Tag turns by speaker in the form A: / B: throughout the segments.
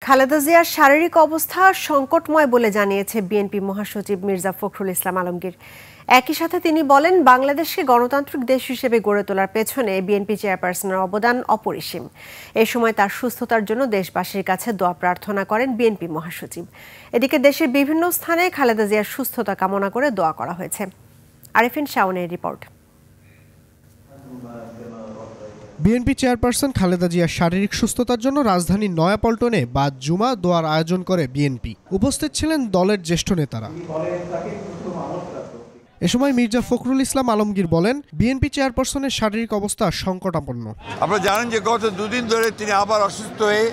A: খালেদা জিয়ার শারীরিক অবস্থা সংকটময় বলে জানিয়েছে বিএনপি মহাসচিব মির্জা ফখরুল ইসলাম আলমগীর। একই সাথে তিনি বলেন, বাংলাদেশকে গণতান্ত্রিক দেশ হিসেবে গড়ে তোলার পেছনে বিএনপি চেয়ারপারসনের অবদান অপরিসীম। এ সময় তার সুস্থতার জন্য দেশবাসীর কাছে দোয়া প্রার্থনা করেন বিএনপি মহাসচিব। এদিকে দেশের বিভিন্ন স্থানে খালেদা জিয়ার সুস্থতা কামনা করে দোয়া করা হয়েছে। আরিফিন শাওনের রিপোর্ট।
B: বিএনপি চেয়ারপারসন খালেদা জিয়ার শারীরিক সুস্থতার জন্য রাজধানীর নয়াপল্টনে বাদ জুমা দোয়ার আয়োজন করে বিএনপি। উপস্থিত ছিলেন দলের জ্যেষ্ঠ নেতারা। এ সময় মির্জা ফখরুল ইসলাম আলমগীর বলেন, বিএনপি চেয়ারপারসনের শারীরিক অবস্থা সংকটাপন্ন।
C: আপনারা জানেন যে গত দুদিন ধরে তিনি আবার অসুস্থ হয়ে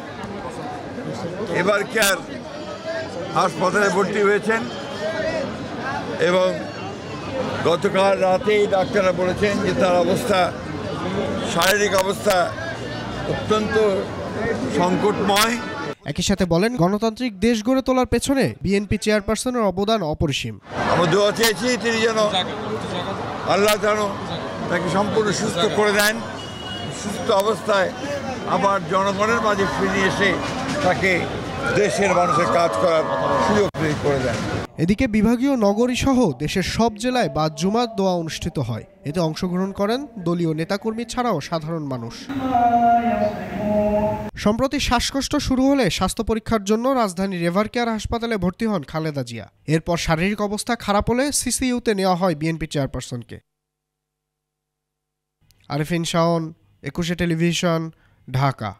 C: এবার কেয়ার হাসপাতালে ভর্তি হয়েছেন এবং গতকাল রাতেই ডাক্তাররা বলেছেন যে তার অবস্থা, শারীরিক অবস্থা অত্যন্ত সংকটময়।
B: একই সাথে বলেন, গণতান্ত্রিক দেশ গড়ে তোলার পেছনে বিএনপি চেয়ারপারসনের অবদান অপরিসীম।
C: আমরা দোয়া চেয়েছি তিনি যেন আল্লাহ যেন তাকে সম্পূর্ণ সুস্থ করে দেন, সুস্থ অবস্থায় আবার জনগণের মাঝে ফিরে এসে তাকে দেশের মানুষের কাজ করার সুযোগ করে দেন।
B: এদিকে বিভাগীয় নগরী সহ দেশের সব জেলায় বাদ জুমার দোয়া অনুষ্ঠিত হয়। এতে অংশগ্রহণ করেন দলীয় নেতাকর্মী ছাড়াও সাধারণ মানুষ। সম্প্রতি শ্বাসকষ্ট শুরু হলে স্বাস্থ্য পরীক্ষার জন্য রাজধানীর এভারকেয়ার হাসপাতালে ভর্তি হন খালেদা জিয়া। এরপর শারীরিক অবস্থা খারাপ হলে সিসিইউতে নেওয়া হয় বিএনপি চেয়ারপারসনকে। আরিফিন শাওন, 21 টেলিভিশন, ঢাকা।